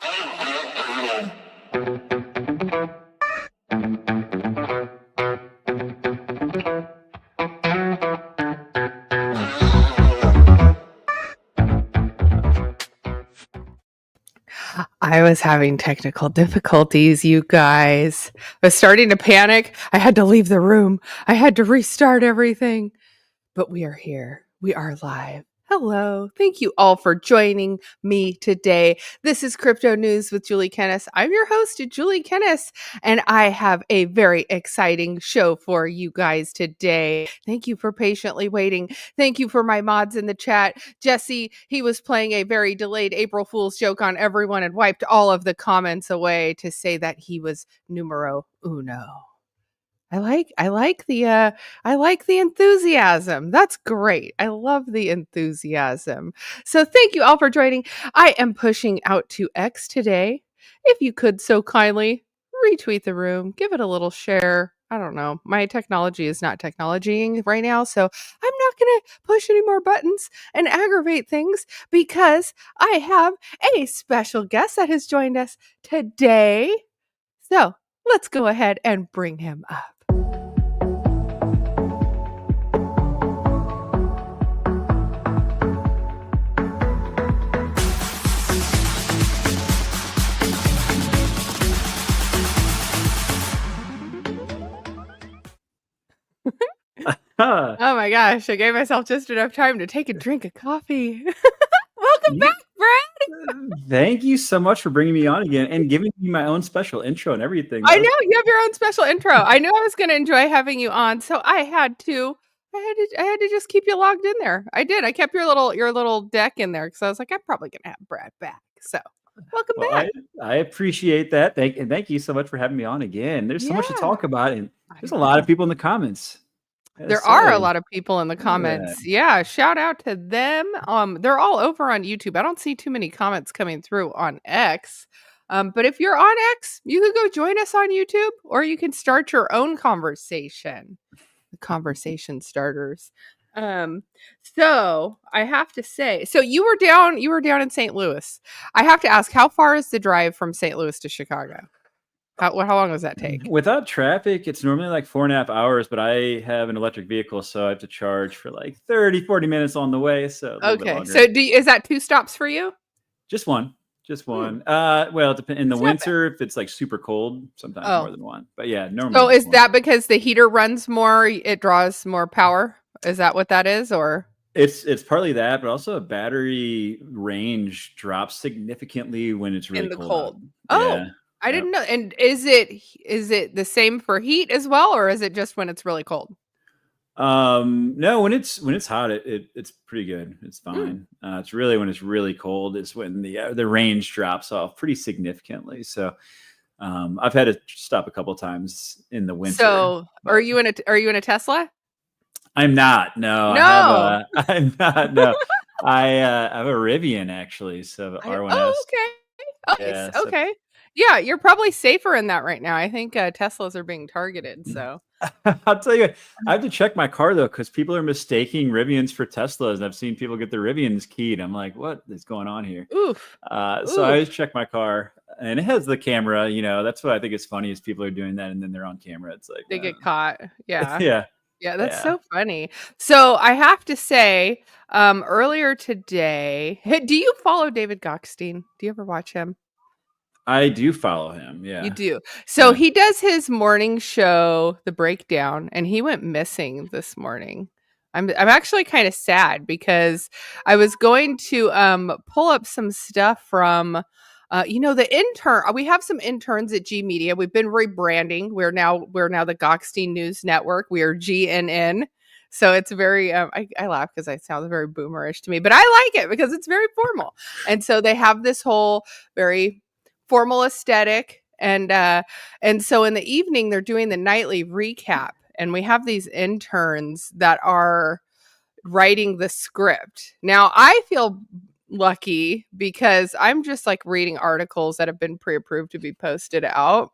I was having technical difficulties, you guys. I was starting to panic. I had to leave the room. I had to restart everything. But we are here. We are live. Hello. Thank you all for joining me today. This is Crypto News with Julie Kennis. I'm your host, Julie Kennis, and I have a very exciting show for you guys today. Thank you for patiently waiting. Thank you for my mods in the chat. Jesse, he was playing a very delayed April Fool's joke on everyone and wiped all of the comments away to say that he was numero uno. I like the enthusiasm. That's great. I love the enthusiasm. So thank you all for joining. I am pushing out to X today. If you could so kindly retweet the room, give it a little share. I don't know. My technology is not technologying right now, so I'm not going to push any more buttons and aggravate things because I have a special guest that has joined us today. So let's go ahead and bring him up. Oh my gosh, I gave myself just enough time to take a drink of coffee. Welcome back, Brad. Thank you so much for bringing me on again and giving me my own special intro and everything. I know you have your own special intro. I knew I was going to enjoy having you on, so I had to just keep you logged in there. I did. I kept your little deck in there because I was like, I'm probably going to have Brad back. So welcome back. I appreciate that. Thank you so much for having me on again. There's so much to talk about, and there's a lot of people in the comments. There are a lot of people in the comments. Yeah, shout out to them. They're all over on YouTube. I don't see too many comments coming through on X. But if you're on X, you can go join us on YouTube, or you can start your own conversation. The conversation starters. So I have to say, so you were down in St. Louis. I have to ask, how far is the drive from St. Louis to Chicago? How long does that take? Without traffic, it's normally like 4.5 hours, but I have an electric vehicle, so I have to charge for like 40 minutes on the way. So okay. So is that 2 stops for you? Just one. Well, it depends. In the winter, if it's like super cold, sometimes more than one. But yeah, normally. So is that because the heater runs more, it draws more power? Is that what that is, or? It's partly that, but also battery range drops significantly when it's really cold. Oh. Yeah. I didn't know. And is it the same for heat as well, or is it just when it's really cold? No, when it's hot, it's pretty good. It's fine. It's really when it's really cold is when the range drops off pretty significantly. So, I've had to stop a couple times in the winter. So, are you in a Tesla? I'm not. No. I'm not. No. I have a Rivian actually. So R1S. Oh, okay. Yeah, okay. Yeah, you're probably safer in that right now. I think Teslas are being targeted. So I'll tell you, I have to check my car though, because people are mistaking Rivians for Teslas. And I've seen people get their Rivians keyed. I'm like, what is going on here? Oof. So I always check my car, and it has the camera. You know, that's what I think is funny is people are doing that, and then they're on camera. It's like they get caught. Yeah. Yeah, that's so funny. So I have to say, earlier today, do you follow David Gokhshtein? Do you ever watch him? I do follow him. Yeah. You do. So he does his morning show, The Breakdown, and he went missing this morning. I'm actually kind of sad because I was going to pull up some stuff from the intern. We have some interns at G Media. We've been rebranding. We're now the Gokhshtein News Network. We are GNN. So it's very, I laugh because it sounds very boomerish to me, but I like it because it's very formal. And so they have this whole very formal aesthetic. And so in the evening, they're doing the nightly recap. And we have these interns that are writing the script. Now, I feel lucky because I'm just like reading articles that have been pre-approved to be posted out.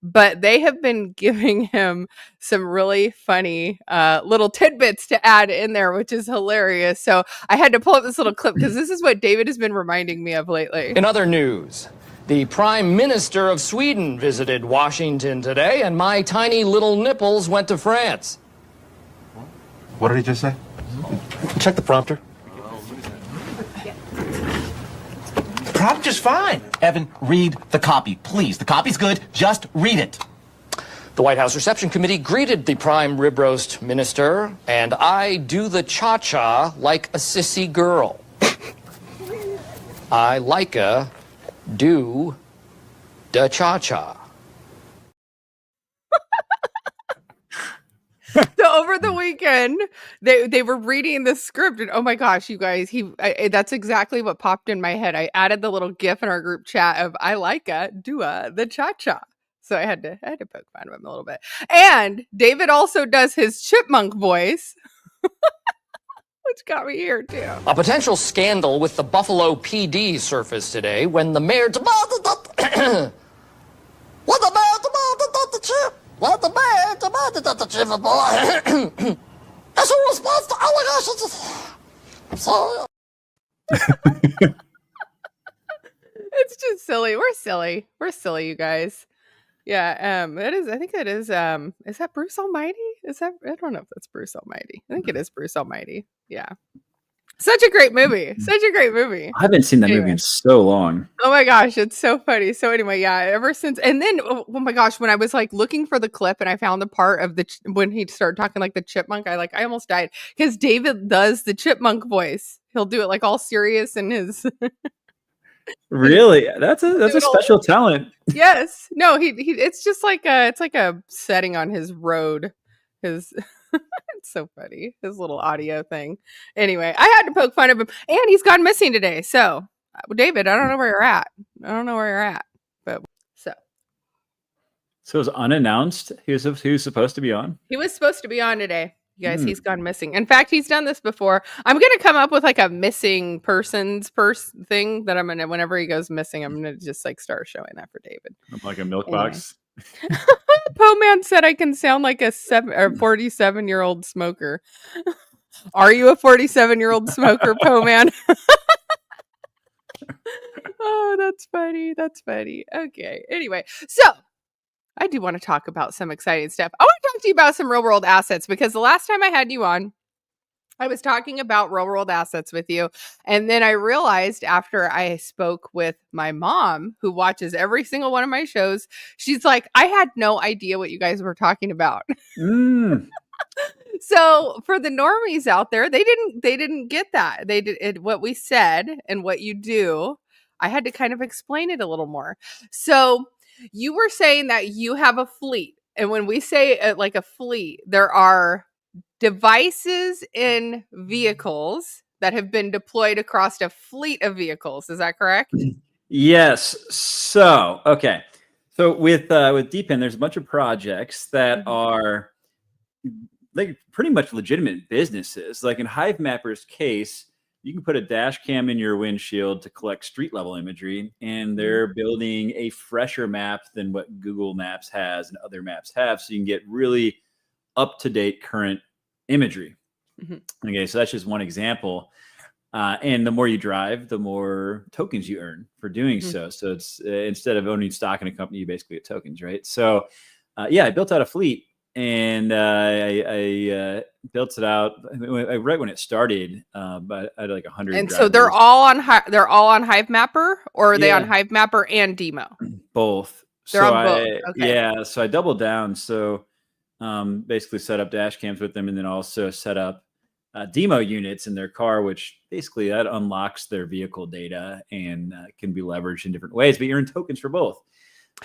But they have been giving him some really funny little tidbits to add in there, which is hilarious. So I had to pull up this little clip because this is what David has been reminding me of lately. In other news, The Prime Minister of Sweden visited Washington today, and my tiny little nipples went to France. What did he just say? Check the prompter. Prompter's fine. Evan, read the copy, please. The copy's good. Just read it. The White House Reception Committee greeted the Prime Rib Roast Minister, and I do the cha-cha like a sissy girl. I like a do the cha-cha. So over the weekend, they were reading the script, and oh my gosh, you guys, that's exactly what popped in my head. I added the little GIF in our group chat of I like a dua the cha cha. So I had to poke fun of him a little bit. And David also does his chipmunk voice, which got me here too. A potential scandal with the Buffalo PD surfaced today when the mayor demanded that the chip. What the mayor demanded that the chip boy. As a response to allegations. I'm sorry. It's just silly. We're silly. We're silly, you guys. Yeah, it is. I think it is. Is that Bruce Almighty? Is that? I don't know if that's Bruce Almighty. I think it is Bruce Almighty. Yeah, such a great movie. Such a great movie. I haven't seen that movie in so long. Oh my gosh, it's so funny. So anyway, yeah, ever since, and then oh my gosh, when I was like looking for the clip and I found the part of when he started talking like the chipmunk, I almost died because David does the chipmunk voice. He'll do it like all serious in his. Really? That's a special talent. Yes. No, he it's just like it's like a setting on his road. His it's so funny. His little audio thing. Anyway, I had to poke fun of him, and he's gone missing today. So, David, I don't know where you're at. But so it was unannounced. He was supposed to be on. He was supposed to be on today. You guys, he's gone missing. In fact, he's done this before. I'm going to come up with like a missing persons thing that I'm going to, whenever he goes missing, I'm going to just like start showing that for David. Like a milk box. Poe Man said I can sound like a 47-year-old smoker. Are you a 47-year-old smoker, Poe Man? Oh, that's funny. That's funny. Okay. Anyway, so I do want to talk about some exciting stuff. I want to talk to you about some real world assets because the last time I had you on, I was talking about real world assets with you. And then I realized after I spoke with my mom, who watches every single one of my shows, she's like, I had no idea what you guys were talking about. So for the normies out there, they didn't get that. They did what we said and what you do. I had to kind of explain it a little more. So you were saying that you have a fleet. And when we say like a fleet, there are devices in vehicles that have been deployed across a fleet of vehicles. Is that correct? Yes. So, okay. So with DePIN, there's a bunch of projects that are like pretty much legitimate businesses. Like in Hive Mapper's case, you can put a dash cam in your windshield to collect street level imagery, and they're building a fresher map than what Google Maps has and other maps have. So you can get really up-to-date current imagery. Okay, so that's just one example. And the more you drive, the more tokens you earn for doing so. So it's instead of owning stock in a company, you basically get tokens, right? So I built out a fleet, and I built it out right when it started. But I had like 100. And drivers. so they're all on Hive Mapper, or are they on Hive Mapper and Demo? Both. They're on both. Okay. Yeah. So I doubled down. So basically set up dash cams with them, and then also set up demo units in their car, which basically that unlocks their vehicle data and can be leveraged in different ways, but you earn tokens for both.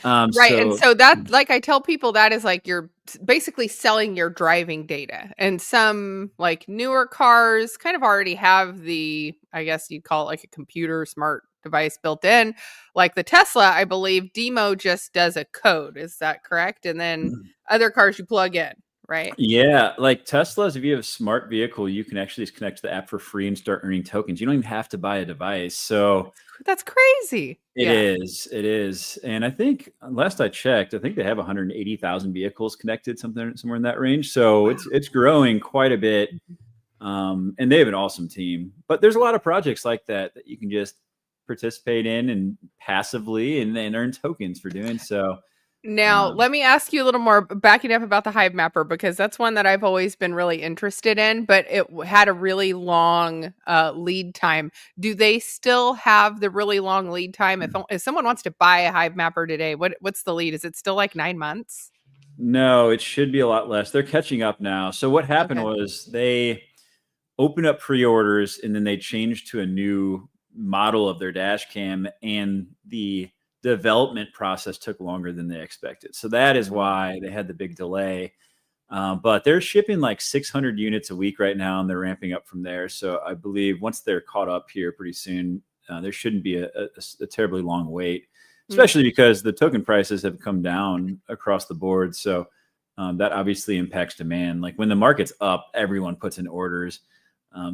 Right. And so that, like I tell people, that is like you're basically selling your driving data. And some like newer cars kind of already have the, I guess you'd call it like a computer smart device built in. Like the Tesla, I believe Demo just does a code. Is that correct? And then other cars you plug in, right? Yeah. Like Teslas, if you have a smart vehicle, you can actually just connect to the app for free and start earning tokens. You don't even have to buy a device. So that's crazy. It is. And I think last I checked, I think they have 180,000 vehicles connected, somewhere in that range. So it's growing quite a bit. And they have an awesome team. But there's a lot of projects like that you can just participate in and passively and earn tokens for doing so. Now, let me ask you a little more backing up about the Hive Mapper, because that's one that I've always been really interested in, but it had a really long lead time. Do they still have the really long lead time? If someone wants to buy a Hive Mapper today, what's the lead? Is it still like 9 months? No, it should be a lot less. They're catching up now. So what happened Okay. was they opened up pre-orders and then they changed to a new model of their dash cam, and the development process took longer than they expected. So that is why they had the big delay. But they're shipping like 600 units a week right now, and they're ramping up from there. So I believe once they're caught up here pretty soon, there shouldn't be a terribly long wait, especially because the token prices have come down across the board. So that obviously impacts demand. Like when the market's up, everyone puts in orders.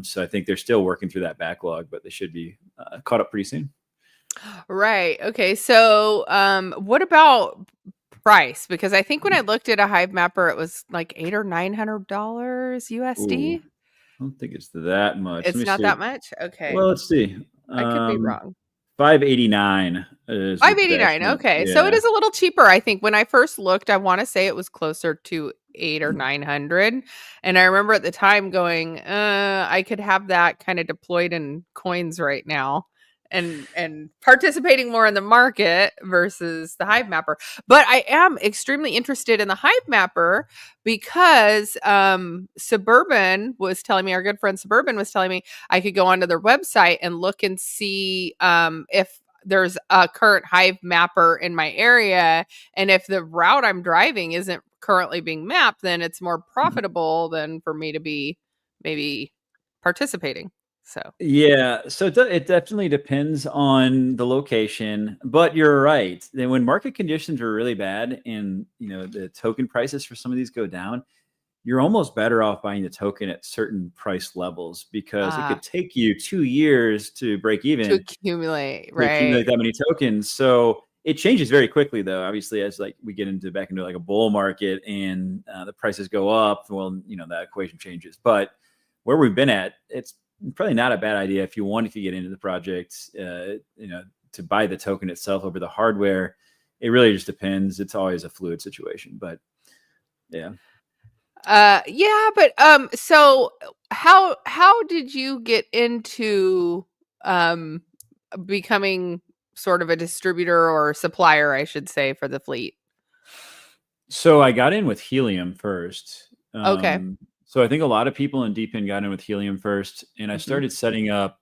So I think they're still working through that backlog, but they should be caught up pretty soon. Right. Okay. So, what about price? Because I think when I looked at a Hive Mapper, it was like $800 or $900 Ooh, USD. I don't think it's that much. Let It's me not see. that much. Okay, Well, let's see. I could be wrong. 589 is what the dash 589. cam. Okay, so it Yeah. is a little cheaper. I think when I first looked, I want to say it was closer to 800 or 900, and I remember at the time going, I could have that kind of deployed in coins right now, and participating more in the market versus the Hive Mapper. But I am extremely interested in the Hive Mapper because Suburban was telling me, our good friend Suburban was telling me, I could go onto their website and look and see if there's a current Hive Mapper in my area, and if the route I'm driving isn't currently being mapped, then it's more profitable than for me to be maybe participating. So Yeah, so it definitely depends on the location, but you're right. Then when market conditions are really bad and the token prices for some of these go down, you're almost better off buying the token at certain price levels, because it could take you 2 years to break to even accumulate, to accumulate right? that many tokens. So it changes very quickly, though. Obviously, as like we get back into like a bull market and the prices go up, well, that equation changes. But where we've been at, it's probably not a bad idea if you wanted to get into the project, to buy the token itself over the hardware. It really just depends. It's always a fluid situation, but yeah. Yeah, but so how did you get into um becoming sort of a distributor or supplier, I should say, for the fleet? So I got in with Helium first. Okay. So I think a lot of people in DePIN got in with Helium first, and I Mhm. started setting up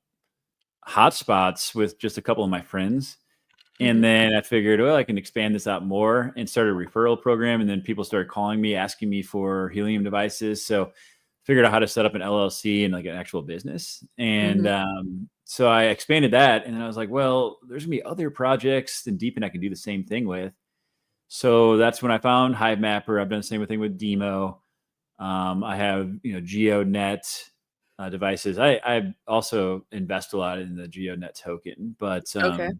hotspots with just a couple of my friends. And Mhm. then I figured, well, I can expand this out more, and started a referral program. And then people started calling me, asking me for Helium devices. So figured out how to set up an LLC and like an actual business. And Mhm. so I expanded that. And then I was like, well, there's gonna be other projects in DePIN I can do the same thing with. So that's when I found Hive Mapper. I've done the same thing with Demo. I have GeoNet devices. I also invest a lot in the GeoNet token, Okay.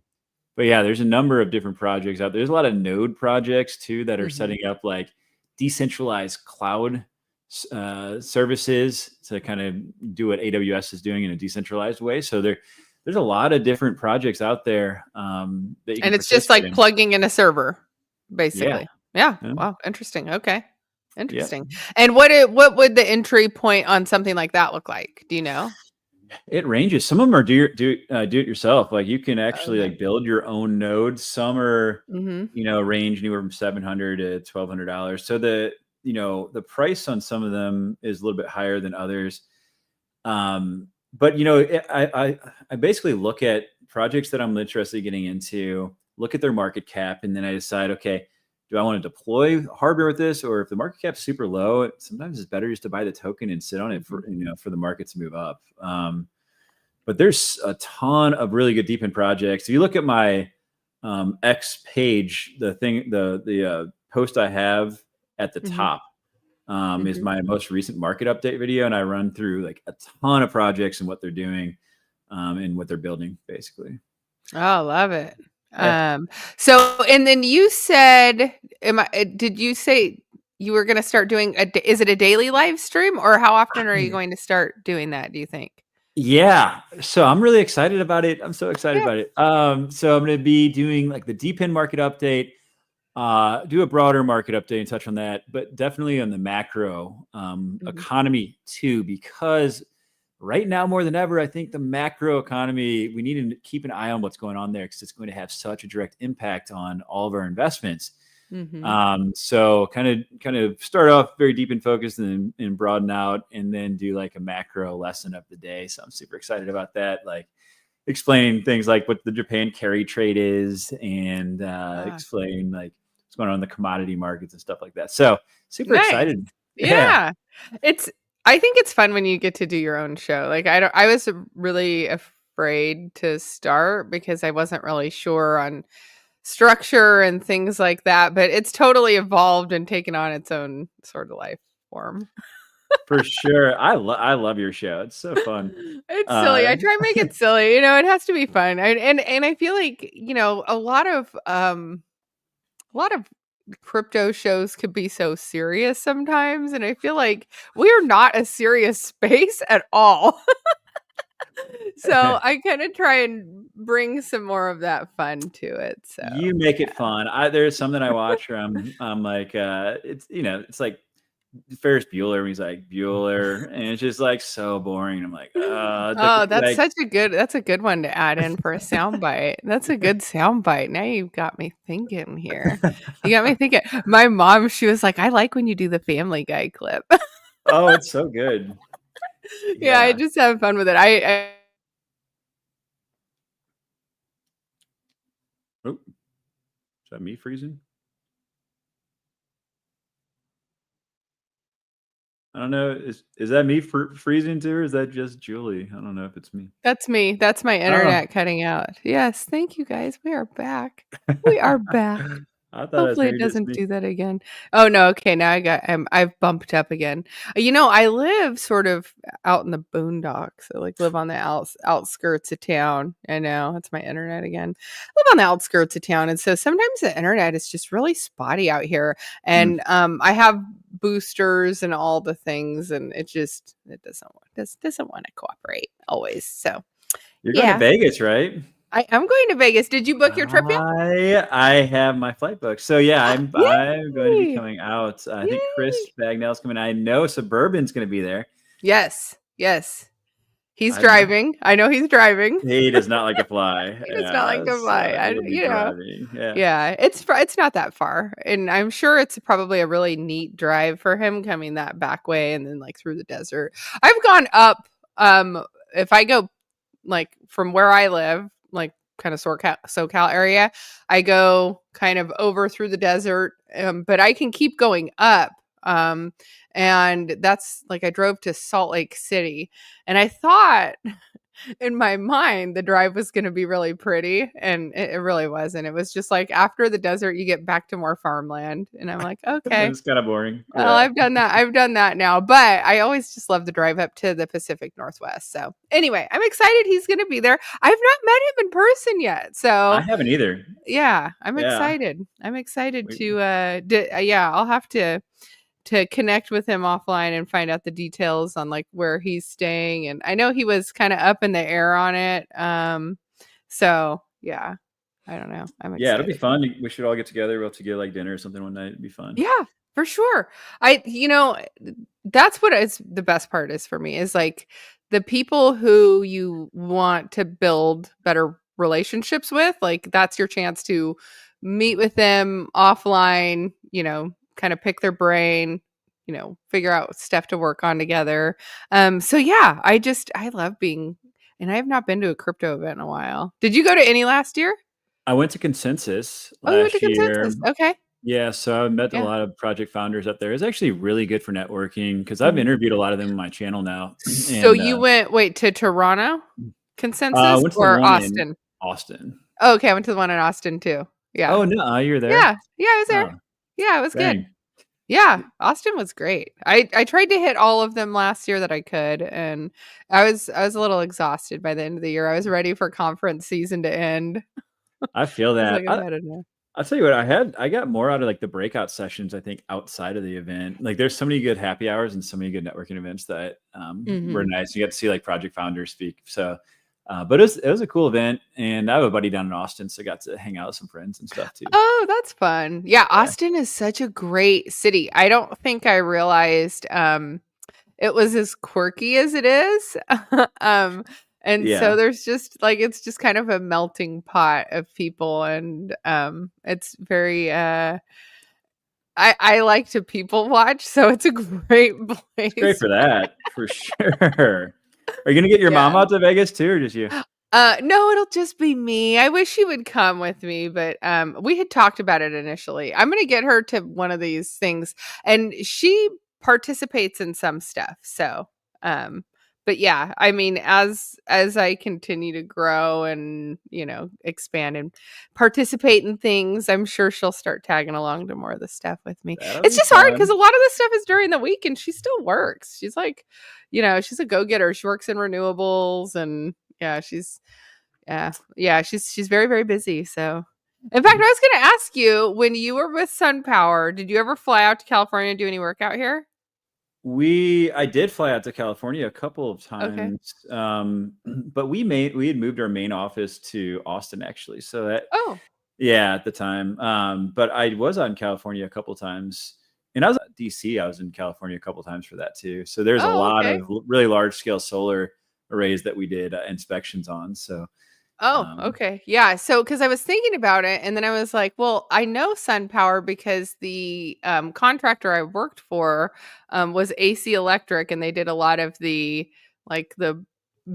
but yeah, there's a number of different projects out there. There's a lot of node projects too that are Mhm. setting up like decentralized cloud services to kind of do what AWS is doing in a decentralized way. So there's a lot of different projects out there that you can And it's just participate like in. plugging in a server, Yeah. basically. Yeah. Yeah. Wow. Interesting. Okay. Yeah. Interesting. And what would the entry point on something like that look like? Do you know? It ranges. Some of them are do it yourself. Like you can actually Okay. like build your own nodes. Some are, Mhm. range anywhere from $700 to $1,200. So the price on some of them is a little bit higher than others. But I basically look at projects that I'm interested in getting into, look at their market cap, and then I decide, okay, do I want to deploy hardware with this, or if the market cap's super low, sometimes it's better just to buy the token and sit on it Mhm. for the market to move up. But there's a ton of really good DePIN projects. If you look at my X page, the post I have at the Mhm. top is Mhm. my most recent market update video, and I run through like a ton of projects and what they're doing and what they're building, basically. Oh, love it. Yeah. So and then you said, did you say you were going to start doing is it a daily live stream, or how often are you going to start doing that, do you think? Yeah. So I'm really excited about it. I'm so excited Yeah. about it. So I'm going to be doing like the DePIN market update, do a broader market update and touch on that, but definitely on the macro Mhm. economy too, because right now more than ever, I think the macro economy, we need to keep an eye on what's going on there because it's going to have such a direct impact on all of our investments. Mhm. So kind of start off very deep and focused and broaden out and then do like a macro lesson of the day. So I'm super excited about that. Like explaining things like what the Japan carry trade is and Ah, explain like what's going on in the commodity markets and stuff like that. So super nice. excited. Yeah. Yeah. It's I think it's fun when you get to do your own show. Like I was really afraid to start because I wasn't really sure on structure and things like that, but it's totally evolved and taken on its own sort of life form. For sure. I love your show. It's so fun. It's silly. Uh I try and make it silly. It has to be fun. And I feel like, a lot of crypto shows could be so serious sometimes, and I feel like we're not a serious space at all. So I kind of try and bring some more of that fun to it. So you make it fun. There's something I watch where I'm like it's like Ferris Bueller when he's like Bueller and it's just like so boring. I'm like, oh, like that's a good one to add in for a soundbite. That's a good soundbite. Now you've got me thinking here. You got me thinking. My mom, she was like, I like when you do the Family Guy clip. oh, it's so good. Yeah, I Yeah. just have fun with it. I Oh, is that me freezing? I don't know. Is that me freezing too, or is that just Julie? I don't know if it's me. That's me. That's my Oh, internet cutting out. Yes, thank you guys. We are back. We are back. I thought it was Hopefully it maybe just doesn't me. do that again. Oh no, okay, now I've bumped up again. I live sort of out in the boondocks. I like live on the outskirts of town. I know, that's my internet again. I live on the outskirts of town, and so sometimes the internet is just really spotty out here. Mm. And I have boosters and all the things, and it doesn't want to cooperate always. So You're going to yeah. Vegas, right? I'm going to Vegas. Did you book your trip yet? I have my flight booked. So yeah, I'm going to be Yay! coming out. I think Chris Yay! Bagnell's coming. I know Suburban's going to be there. Yes, yes. He's I'm not. driving. I know he's driving. He does not like to fly. He does not like Yeah, to fly. so he'll be driving. Yeah. Yeah, it's not that far, and I'm sure it's probably a really neat drive for him coming that back way and then like through the desert. I've gone up. If I go like from where I live, like kind of SoCal area, I go kind of over through the desert, but I can keep going up. Um, and that's like I drove to Salt Lake City, and I thought in my mind the drive was going to be really pretty, and it really wasn't. It was just like after the desert you get back to more farmland, and I'm like, okay, It's kind of boring. well, Yeah. I've done that now, but I always just love to drive up to the Pacific Northwest. So anyway, I'm excited he's going to be there. I've not met him in person yet, I so haven't either. yeah, I'm Yeah. excited. I'm excited We- to yeah, I'll have to connect with him offline and find out the details on like where he's staying, and I know he was kind of up in the air on it. So yeah, I don't know. I'm Yeah, it'll be excited. fun. We should all get together. We'll have to get like dinner or something one night. It'd be fun. Yeah, for sure. That's what is the best part is for me is like the people who you want to build better relationships with, like that's your chance to meet with them offline, kind of pick their brain, figure out stuff to work on together. So yeah, I love being and I have not been to a crypto event in a while. Did you go to any last year? I went to Consensus Oh, you went to last year. Consensus. Okay. Yeah, so I met a Yeah. lot of project founders up there. It's actually really good for networking because I've Mhm. interviewed a lot of them on my channel now. So And you went wait to Toronto Consensus went to the or one in Austin? Austin. Oh, okay, I went to the one in Austin too. Yeah. Oh no, you're there. Yeah. Yeah, I was there. Oh, Yeah, it was good. dang. Yeah, Austin was great. I tried to hit all of them last year that I could, and I was a little exhausted by the end of the year. I was ready for conference season to end. I feel I was that. like, I've had enough. I'll tell you what, I got more out of like the breakout sessions, I think, outside of the event. Like there's so many good happy hours and so many good networking events that were Mhm. nice. You get to see like project founders speak. So but it was a cool event, and I have a buddy down in Austin, so I got to hang out with some friends and stuff too. Oh, that's fun. Yeah, Yeah. Austin is such a great city. I don't think I realized, it was as quirky as it is. Um, and so Yeah. there's just like it's just kind of a melting pot of people and it's very I like to people watch, so it's a great It's great place. for that, for sure. Are you gonna get your mom Yeah. out to Vegas too, or just you? No, it'll just be me. I wish she would come with me, but we had talked about it initially. I'm gonna get her to one of these things, and she participates in some stuff. So, um, but yeah, I mean, as I continue to grow and expand and participate in things, I'm sure she'll start tagging along to more of the stuff with me. That'll It's be just hard because fun. a lot of this stuff is during the week, and she still works. She's like, she's a go getter. She works in renewables and yeah, she's very, very busy. So, in fact, I was going to ask you when you were with SunPower, did you ever fly out to California and do any work out here? I did fly out to California a couple of Okay. times, but we had moved our main office to Austin actually. So that Oh. yeah, at the time. But I was out in California a couple of times, and I was at DC. I was in California a couple of times for that too. So there's a Oh, lot okay. of really large scale solar arrays that we did inspections on. So Oh, um, okay. Yeah. So, because I was thinking about it, and then I was like, well, I know SunPower because the contractor I worked for was AC Electric, and they did a lot of the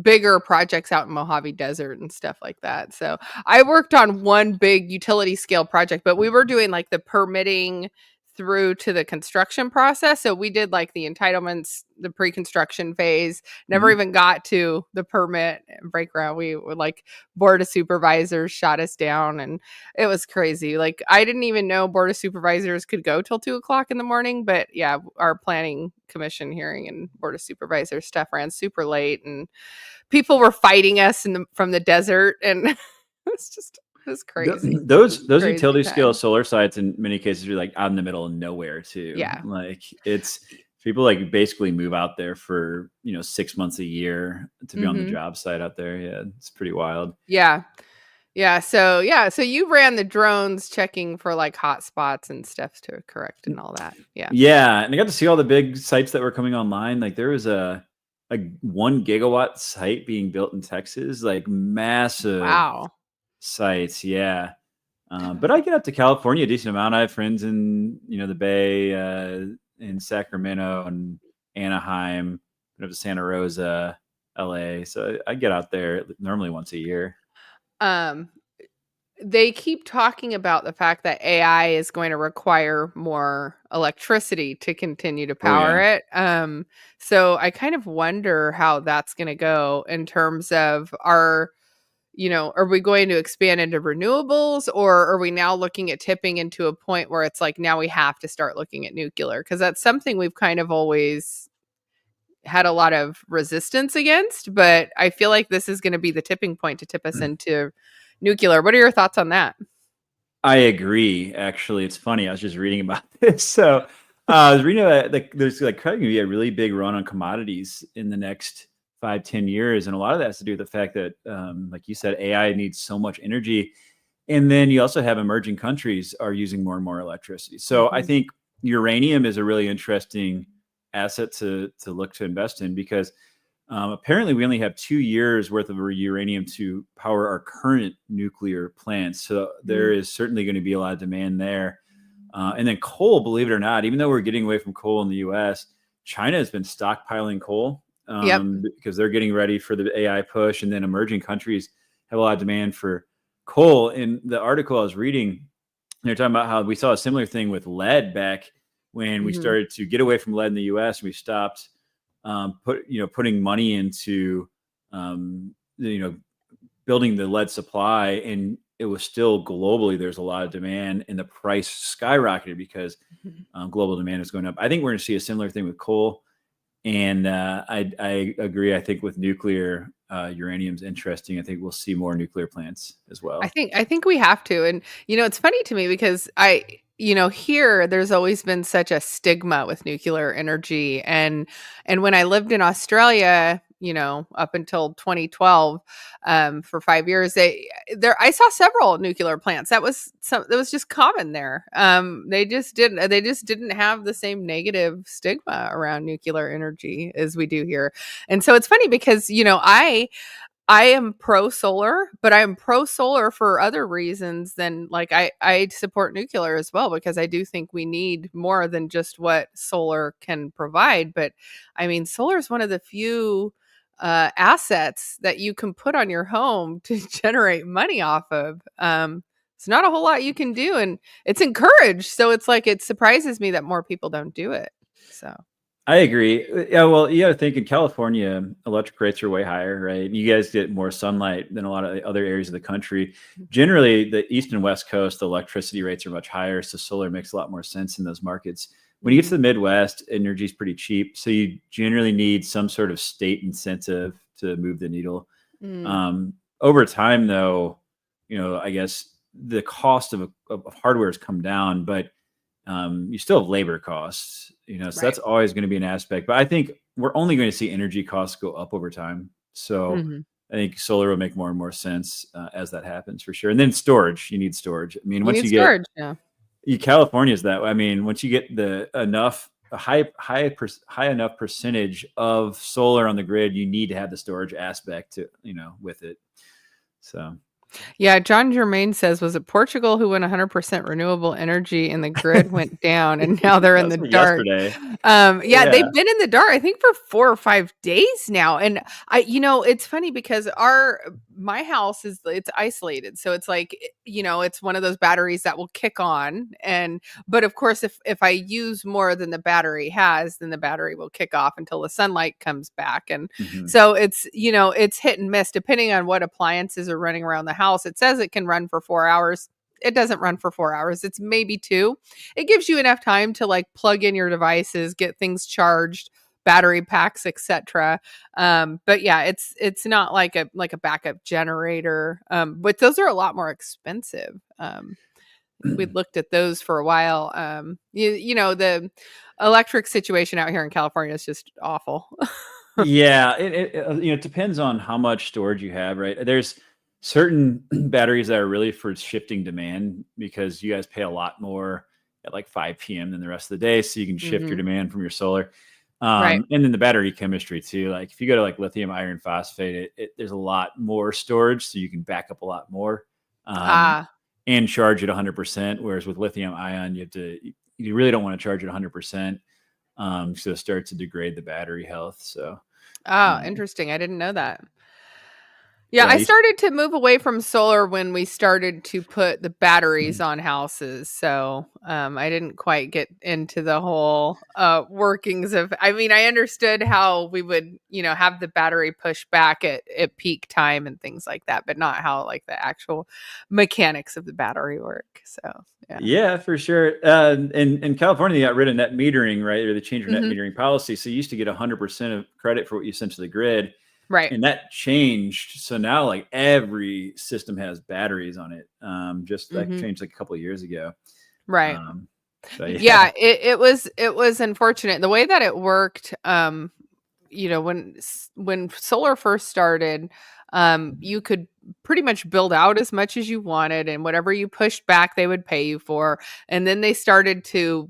bigger projects out in Mojave Desert and stuff like that. So, I worked on one big utility scale project, but we were doing like the permitting through to the construction process. So, we did like the entitlements, the pre construction phase, never mhm. even got to the permit and break ground. We were like, board of supervisors shot us down and it was crazy. Like I didn't even know board of supervisors could go till 2 o'clock in the morning. But yeah, our planning commission hearing and board of supervisors stuff ran super late and people were fighting us from the desert and it was crazy. Those Crazy utility scale time. solar sites in many cases are like out in the middle of nowhere too. Yeah. Like it's people like basically move out there for 6 months a year to be on the Mm-hmm. job site out there. Yeah, it's pretty wild. Yeah. So you ran the drones checking for like hot spots and stuff to correct and all that. Yeah. Yeah, and I got to see all the big sites that were coming online. Like there was a 1 gigawatt site being built in Texas, like massive Wow. sites. Yeah. But I get up to California a decent amount. I have friends in the Bay, in Sacramento and Anaheim, been up to Santa Rosa, LA. So I get out there normally once a year. Um they keep talking about the fact that AI is going to require more electricity to continue to Oh power yeah. it. So I kind of wonder how that's going to go in terms of are we going to expand into renewables or are we now looking at tipping into a point where it's like now we have to start looking at nuclear? Because that's something we've kind of always had a lot of resistance against, but I feel like this is going to be the tipping point to tip us into nuclear. What are your thoughts on that? I agree. Actually, it's funny. I was just reading about this. So I was reading about like there's like going to be a really big run on commodities in the next 5-10 years, and a lot of that has to do with the fact that, like you said, AI needs so much energy, and then you also have emerging countries are using more and more electricity. So I Mhm. think uranium is a really interesting asset to look to invest in because apparently, we only have 2 years worth of uranium to power our current nuclear plants. So there Mm. is certainly going to be a lot of demand there. And then coal, believe it or not, even though we're getting away from coal in the U.S., China has been stockpiling coal Yep. because they're getting ready for the AI push. And then emerging countries have a lot of demand for coal. In the article I was reading, they're talking about how we saw a similar thing with lead back when we Mhm. started to get away from lead in the U.S. and we stopped putting money into um, you know building the lead supply, and it was still globally there's a lot of demand, and the price skyrocketed because Mhm. global demand is going up. I think we're going to see a similar thing with coal, and I agree. I think with nuclear, uranium's interesting. I think we'll see more nuclear plants as well. I think we have to. And it's funny to me because here there's always been such a stigma with nuclear energy, and when I lived in Australia, up until 2012, for 5 years, I saw several nuclear plants. That was just common there. They just didn't have the same negative stigma around nuclear energy as we do here. And so it's funny because I am pro solar, but I am pro solar for other reasons than like I support nuclear as well, because I do think we need more than just what solar can provide. But I mean, solar is one of the few assets that you can put on your home to generate money off of. It's not a whole lot you can do, and it's encouraged. So it's like, it surprises me that more people don't do it. So. I agree. Yeah, well, you got to think in California, electric rates are way higher, right? You guys get more sunlight than a lot of the other areas of the country. Generally, the East and West Coast, the electricity rates are much higher, so solar makes a lot more sense in those markets. When you get to the Midwest, energy is pretty cheap, so you generally need some sort of state incentive to move the needle. Over time, though, I guess the cost of hardware has come down, but you still have labor costs, so that's always going to be an aspect. But I think we're only going to see energy costs go up over time. So I think solar will make more and more sense as that happens, for sure. And then storage, you need storage. I mean, once you get storage, California's that way. I mean, once you get a high enough percentage of solar on the grid, you need to have the storage aspect to, with it. So. Yeah, John Germain says, was it Portugal who went 100% renewable energy and the grid went down and now they're in the dark? Yeah, they've been in the dark, I think, for 4 or 5 days now. And it's funny because my house it's isolated. So it's like, it's one of those batteries that will kick on. But of course, if I use more than the battery has, then the battery will kick off until the sunlight comes back. And so it's, it's hit and miss depending on what appliances are running around the house. It says it can run for 4 hours. It doesn't run for 4 hours. It's maybe 2. It gives you enough time to like plug in your devices, get things charged, battery packs, etc. But yeah, it's not like a backup generator. But those are a lot more expensive. We looked at those for a while. The electric situation out here in California is just awful. Yeah, it depends on how much storage you have, right? There's certain batteries that are really for shifting demand because you guys pay a lot more at like 5 p.m. than the rest of the day. So you can shift your demand from your solar. Right. And then the battery chemistry too. Like if you go to like lithium iron phosphate, there's a lot more storage. So you can back up a lot more and charge it 100%. Whereas with lithium ion, you really don't want to charge it 100%. So it starts to degrade the battery health. So. Interesting. I didn't know that. Yeah, I started to move away from solar when we started to put the batteries on houses. So I didn't quite get into the whole workings of, I mean, I understood how we would, have the battery push back at peak time and things like that, but not how like the actual mechanics of the battery work. So, yeah, for sure. In California, they got rid of net metering, right? Or they changed their net metering policy. So you used to get 100% of credit for what you sent to the grid. Right. And that changed. So now like every system has batteries on it. Just that changed like a couple of years ago. Right. It was unfortunate. The way that it worked, when solar first started, you could pretty much build out as much as you wanted, and whatever you pushed back, they would pay you for. And then they started to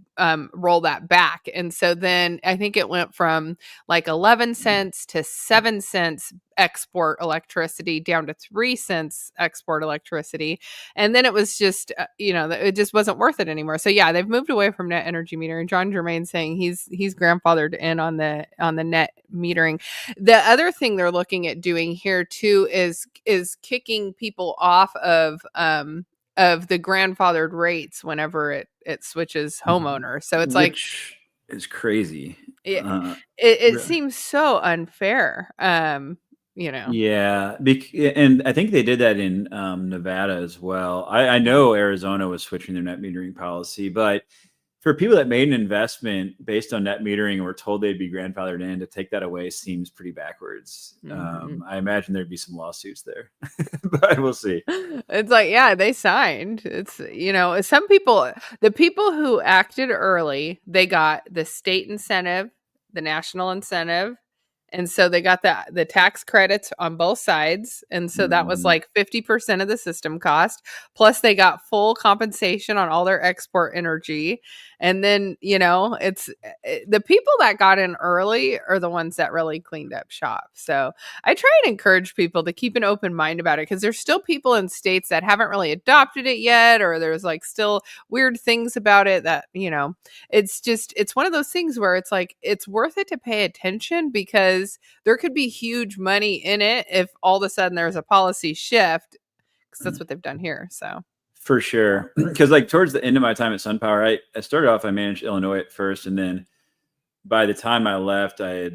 roll that back. And so then I think it went from like 11 cents to 7 cents export electricity down to 3 cents export electricity. And then it was just, it just wasn't worth it anymore. So yeah, they've moved away from net energy metering. John Germain saying he's grandfathered in on the net metering. The other thing they're looking at doing here too is kicking people off of the grandfathered rates whenever it switches homeowner. So it's it's crazy. It seems so unfair. Yeah. And I think they did that in Nevada as well. I know Arizona was switching their net metering policy, but for people that made an investment based on net metering and were told they'd be grandfathered in, to take that away seems pretty backwards. I imagine there'd be some lawsuits there, but we'll see. It's like, yeah, they signed. It's, some people, the people who acted early, they got the state incentive, the national incentive. And so they got the tax credits on both sides. And so that was like 50% of the system cost. Plus they got full compensation on all their export energy. And then, it's the people that got in early are the ones that really cleaned up shop. So I try and encourage people to keep an open mind about it, because there's still people in states that haven't really adopted it yet, or there's like still weird things about it that, it's one of those things where it's like, it's worth it to pay attention, because there could be huge money in it if all of a sudden there's a policy shift, because that's what they've done here. So for sure. Because like towards the end of my time at SunPower, I started off, I managed Illinois at first, and then by the time I left, I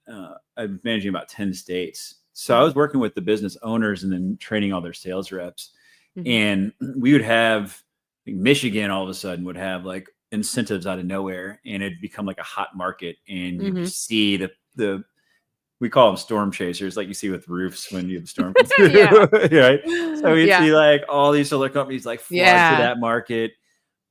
was managing about 10 states. So I was working with the business owners and then training all their sales reps. And we would have Michigan all of a sudden would have like incentives out of nowhere, and it'd become like a hot market. And you see the we call them storm chasers, like you see with roofs when you have a storm come through. Right? So we'd see like all these solar companies like flood to that market.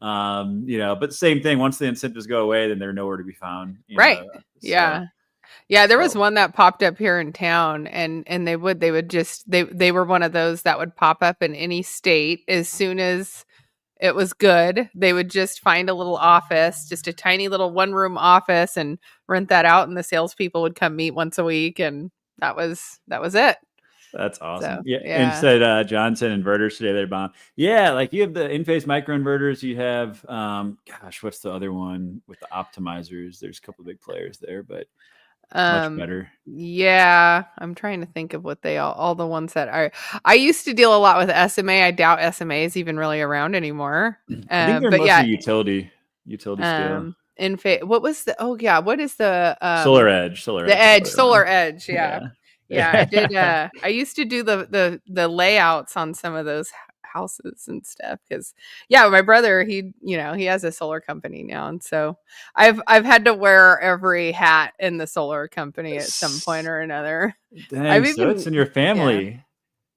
But same thing, once the incentives go away, then they're nowhere to be found. Right. There was one that popped up here in town, and they would just they were one of those that would pop up in any state as soon as it was good. They would just find a little office, just a tiny little 1-room office, and rent that out. And the salespeople would come meet once a week, and that was it. That's awesome. So, And said Johnson inverters today, they're bomb. Yeah, like you have the in-phase microinverters. You have what's the other one with the optimizers? There's a couple of big players there, but much better. Yeah, I'm trying to think of what they all the ones that are. I used to deal a lot with SMA. I doubt SMA is even really around anymore. I think they're mostly utility scale. What was the? What is the Solar Edge? Solar Edge. Yeah. I did. I used to do the layouts on some of those houses and stuff, because my brother, he has a solar company now, and so I've had to wear every hat in the solar company at some point or another. Dang, so it's in your family.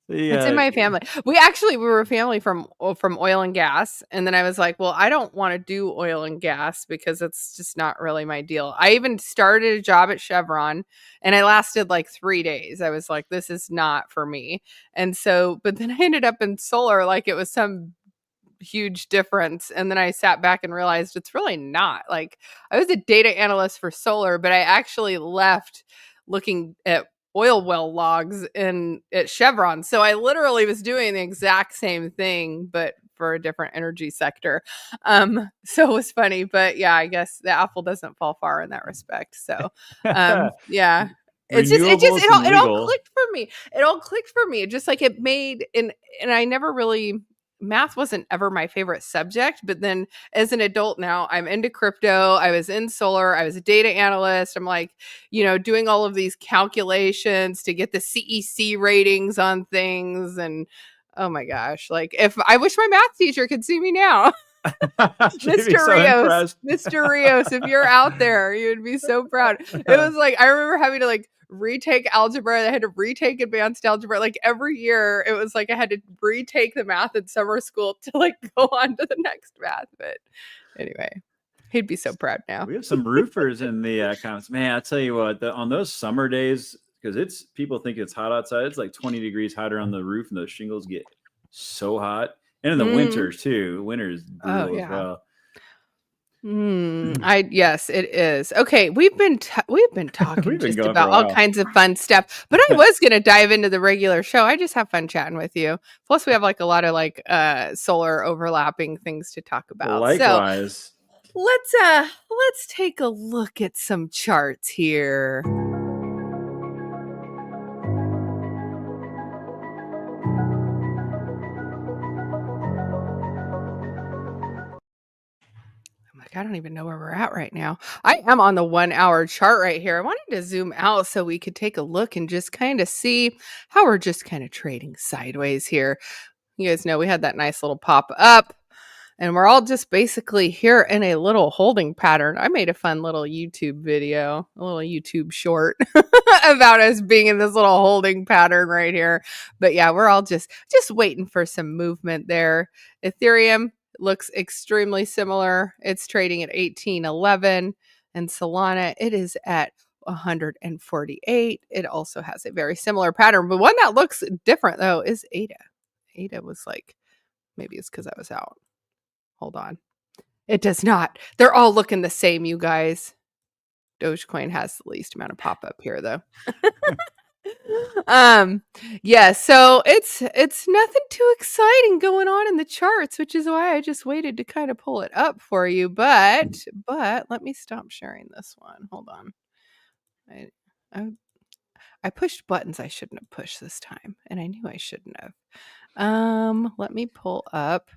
It's in my family. We were a family from oil and gas, and then I was like, well, I don't want to do oil and gas because it's just not really my deal. I even started a job at Chevron, and I lasted like 3 days. I was like, this is not for me. And so, but then I ended up in solar, like it was some huge difference. And then I sat back and realized it's really not. Like, I was a data analyst for solar, but I actually left looking at oil well logs at Chevron. So I literally was doing the exact same thing, but for a different energy sector. So it was funny, but I guess the apple doesn't fall far in that respect. So, it all clicked for me. It all clicked for me. Just like it made, and I never really, math wasn't ever my favorite subject, but then as an adult now, I'm into crypto. I was in solar. I was a data analyst. I'm like, doing all of these calculations to get the CEC ratings on things. And oh my gosh, like I wish my math teacher could see me now. Mr. Rios, if you're out there, you would be so proud. It was like, I remember having to like retake algebra. I had to retake advanced algebra. Like every year it was like I had to retake the math in summer school to like go on to the next math. But anyway, he'd be so proud now. We have some roofers in the comments. Man, I tell you what, on those summer days, because people think it's hot outside, it's like 20 degrees hotter on the roof, and those shingles get so hot. And in the winters too. Winter is brutal as well. Yes, it is. Okay, we've been talking just about all kinds of fun stuff, but I was going to dive into the regular show. I just have fun chatting with you. Plus, we have like a lot of like solar overlapping things to talk about. Likewise. So let's take a look at some charts here. I don't even know where we're at right now. I am on the 1 hour chart right here. I wanted to zoom out so we could take a look and just kind of see how we're just kind of trading sideways here. You guys know we had that nice little pop up, And we're all just basically here in a little holding pattern. I made a fun little YouTube video, a little YouTube short about us being in this little holding pattern right here. But yeah, we're all just waiting for some movement there. Ethereum looks extremely similar. It's trading at 1811, and Solana, it is at 148. It also has a very similar pattern, but one that looks different though is ADA. ADA was like, maybe it's because I was out. Hold on. It does not. They're all looking the same, you guys. Dogecoin has the least amount of pop-up here though. Yeah, so it's nothing too exciting going on in the charts, which is why I just waited to kind of pull it up for you. But let me stop sharing this one. Hold on. I pushed buttons I shouldn't have pushed this time, and I knew I shouldn't have. Let me pull up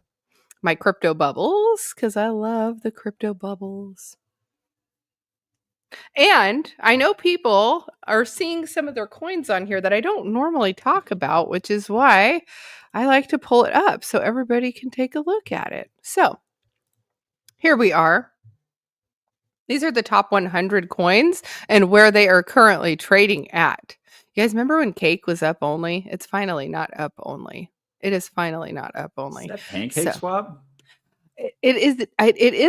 my crypto bubbles because I love the crypto bubbles. And I know people are seeing some of their coins on here that I don't normally talk about, which is why I like to pull it up so everybody can take a look at it. So here we are. These are the top 100 coins and where they are currently trading at. You guys remember when Cake was up only? It's finally not up only. It is finally not up only. Is that Pancake Swap? It is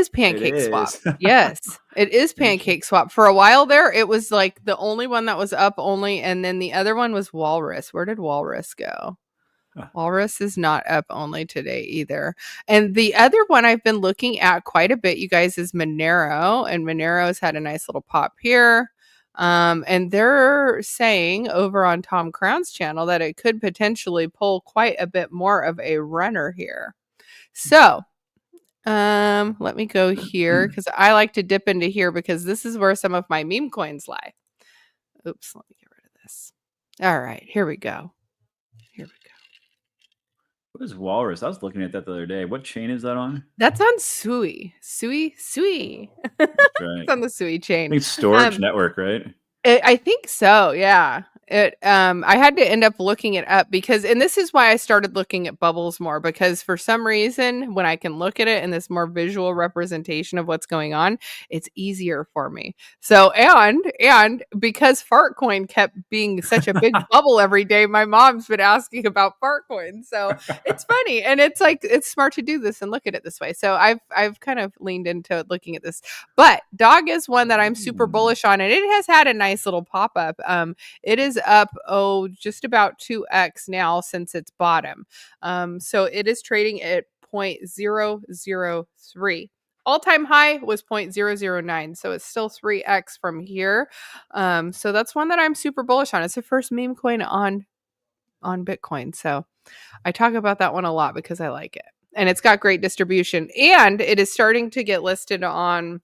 Pancake It Swap. is. Yes, it is Pancake Swap. For a while there, it was like the only one that was up only, and then the other one was Walrus. Where did Walrus go? Walrus is not up only today either. And the other one I've been looking at quite a bit, you guys, is Monero, and Monero's had a nice little pop here. And they're saying over on Tom Crown's channel that it could potentially pull quite a bit more of a runner here. So let me go here because I like to dip into here because this is where some of my meme coins lie. Oops, let me get rid of this. All right, here we go. What is Walrus? I was looking at that the other day. What chain is that on? That's on Sui. Sui. Right. It's on the Sui chain. I think Storage Network, right? I think so. Yeah. I had to end up looking it up because, and this is why I started looking at bubbles more, because for some reason, when I can look at it in this more visual representation of what's going on, it's easier for me. So, and because Fartcoin kept being such a big bubble every day, my mom's been asking about Fartcoin. So it's funny. And it's like, it's smart to do this and look at it this way. So I've kind of leaned into looking at this, but Dog is one that I'm super bullish on, and it has had a nice little pop up. It is up just about 2x now since its bottom. So it is trading at 0.003. All-time high was 0.009, so it's still 3x from here. So that's one that I'm super bullish on. It's the first meme coin on Bitcoin. So I talk about that one a lot because I like it. And it's got great distribution. And it is starting to get listed on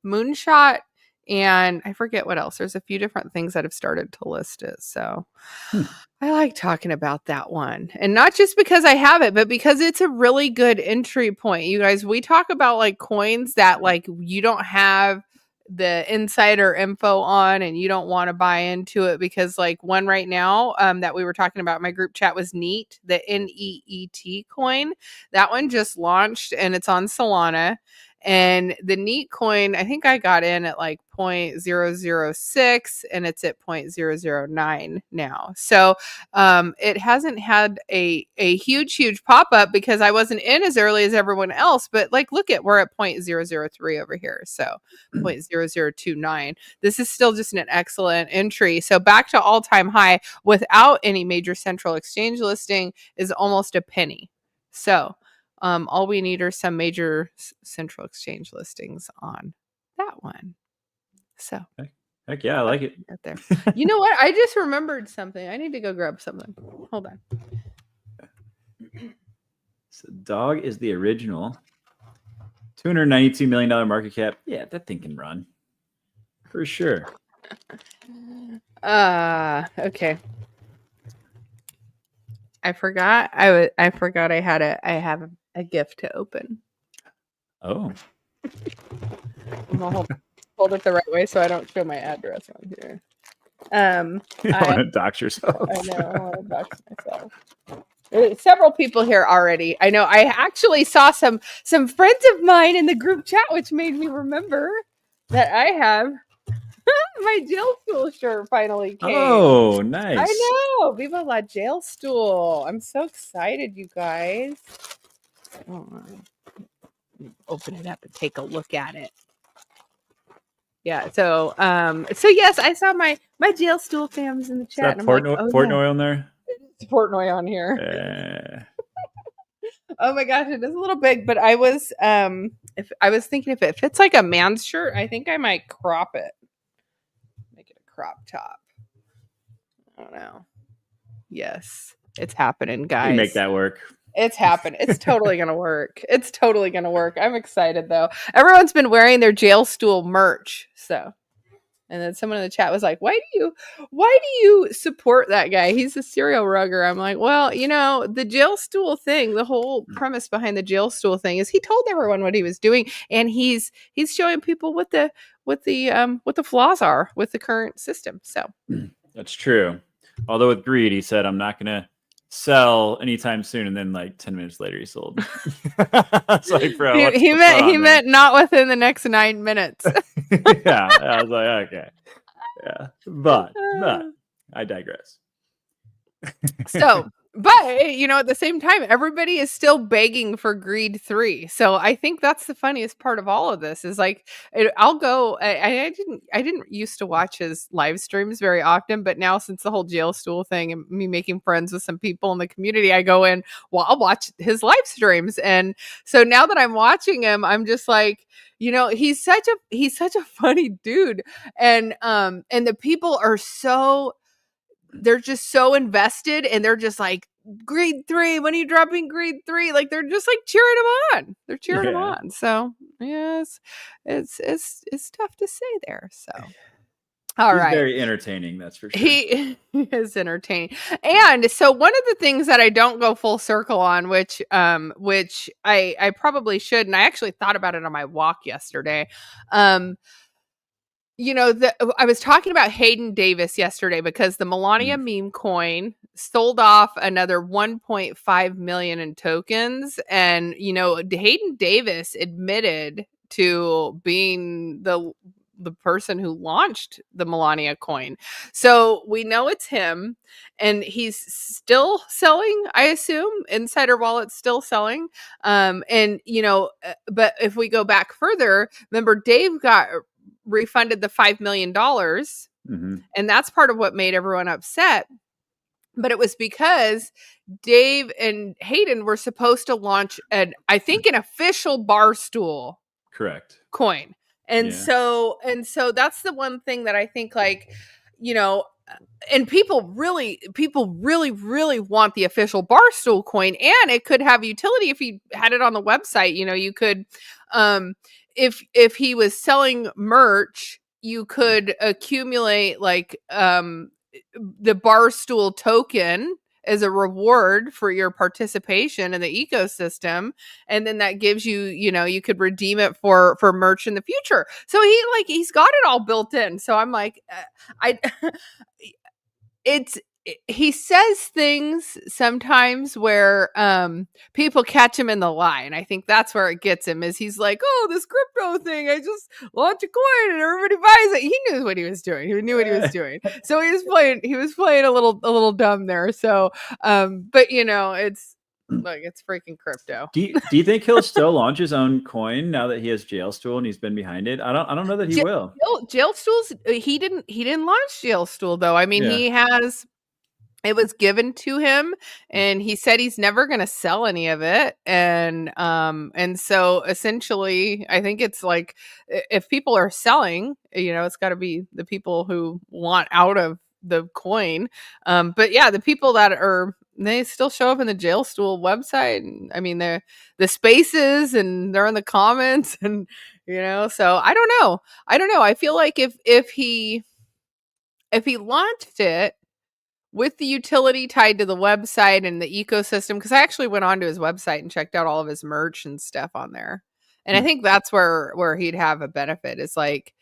Moonshot, and I forget what else. There's a few different things that have started to list it. So I like talking about that one. And not just because I have it, but because it's a really good entry point. You guys, we talk about like coins that like you don't have the insider info on and you don't want to buy into it, because like one right now that we were talking about in my group chat was NEET, the NEET coin. That one just launched and it's on Solana. And the NEET coin, I think I got in at like 0.006 and it's at 0.009 now. So it hasn't had a huge pop up because I wasn't in as early as everyone else. But like, look at, we're at 0.003 over here. So 0.0029. This is still just an excellent entry. So back to all-time high without any major central exchange listing is almost a penny. So all we need are some major central exchange listings on that one. So heck yeah, I like it. Right there. You know what? I just remembered something. I need to go grab something. Hold on. So Dog is the original. $292 million market cap. Yeah, that thing can run. For sure. Okay. I forgot. I have a gift to open. Oh. I'm gonna hold it the right way so I don't show my address on here. You don't want to dox yourself. I know. I want to dox myself. Several people here already. I know. I actually saw some friends of mine in the group chat, which made me remember that I have my jail stool shirt finally came. Oh, nice. I know. Viva la jail stool. I'm so excited, you guys. Oh, open it up and take a look at it. Yeah. So yes, I saw my jail stool fams in the chat. Is that and I'm like, Portnoy on there? It's Portnoy on here. Oh my gosh, it is a little big, but I was thinking if it fits like a man's shirt, I think I might crop it. Make it a crop top. I don't know. Yes, it's happening, guys. You make that work. It's happening. It's totally gonna work. It's totally gonna work. I'm excited though. Everyone's been wearing their jail stool merch, so. And then someone in the chat was like, why do you support that guy? He's a serial rugger. I'm like, well, the jail stool thing, the whole premise behind the jail stool thing is he told everyone what he was doing, and he's showing people what the flaws are with the current system. So that's true. Although with greed, he said, I'm not gonna sell anytime soon, and then like 10 minutes later he sold. It's like, bro, he meant not within the next 9 minutes. Yeah, I was like, okay, yeah, but I digress. So, but at the same time, everybody is still begging for Greed 3. So I think that's the funniest part of all of this is like, I'll go. I didn't used to watch his live streams very often, but now since the whole jail stool thing and me making friends with some people in the community, I go in. Well, I'll watch his live streams, and so now that I'm watching him, I'm just like, he's such a funny dude, and the people are they're just so invested, and they're just like, Greed 3, when are you dropping Greed 3? Like, they're just like cheering him on. They're cheering him on. So yes, it's tough to say there. So all right. Very entertaining, that's for sure. He is entertaining. And so one of the things that I don't go full circle on, which I probably should, and I actually thought about it on my walk yesterday. I was talking about Hayden Davis yesterday because the Melania meme coin sold off another 1.5 million in tokens. And, Hayden Davis admitted to being the person who launched the Melania coin. So we know it's him, and he's still selling, I assume. Insider Wallet's still selling. But if we go back further, remember Dave got refunded the $5 million. And that's part of what made everyone upset. But it was because Dave and Hayden were supposed to launch an official Barstool correct coin. And so that's the one thing that I think, like, and people really want the official Barstool coin, and it could have utility if you had it on the website. You could, if he was selling merch, you could accumulate like the Barstool token as a reward for your participation in the ecosystem, and then that gives you, you could redeem it for merch in the future. So he's got it all built in. So I'm like, he says things sometimes where people catch him in the lie, and I think that's where it gets him. Is he's like, oh, this crypto thing, I just launched a coin and everybody buys it. He knew what he was doing. He knew what he was doing. So he was playing a little dumb there. So but it's like, it's freaking crypto. Do you think he'll still launch his own coin now that he has Jail Stool and he's been behind it? I don't know that he will. Jail Stool's he didn't launch Jail Stool though. I mean, he has. It was given to him, and he said he's never going to sell any of it. And so essentially, I think it's like, if people are selling, it's got to be the people who want out of the coin. But yeah, the people that they still show up in the Jail Stool website. And, I mean, they're the spaces, and they're in the comments, and so I don't know. I feel like if he launched it with the utility tied to the website and the ecosystem, because I actually went onto his website and checked out all of his merch and stuff on there. And I think that's where he'd have a benefit, is like,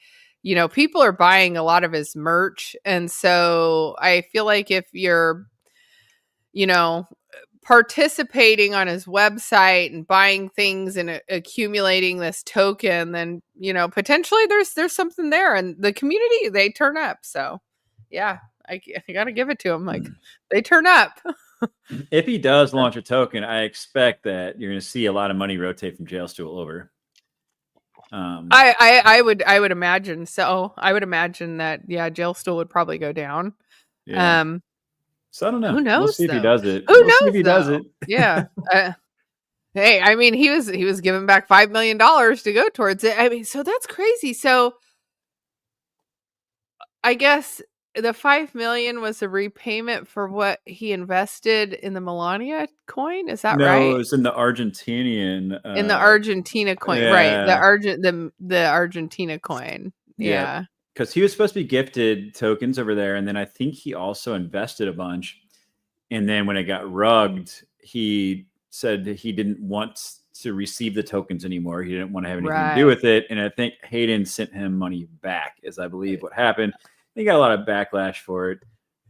people are buying a lot of his merch. And so I feel like if you're, participating on his website and buying things and accumulating this token, then potentially there's something there, and the community, they turn up. So yeah, I gotta give it to him. Like, they turn up. If he does launch a token, I expect that you're going to see a lot of money rotate from Jailstool over. I would imagine so. I would imagine that Jailstool would probably go down. Yeah. So I don't know. Who knows? We'll see if he does it. Who We'll knows see if he does it. Yeah. Hey, I mean, he was giving back $5 million to go towards it. I mean, so that's crazy. So I guess the 5 million was a repayment for what he invested in the Melania coin. Is that right? No, it's in the Argentinian. In the Argentina coin, right? The Argentina coin. Yeah. Because he was supposed to be gifted tokens over there, and then I think he also invested a bunch. And then when it got rugged, he said that he didn't want to receive the tokens anymore. He didn't want to have anything to do with it. And I think Hayden sent him money back, is I believe what happened. He got a lot of backlash for it.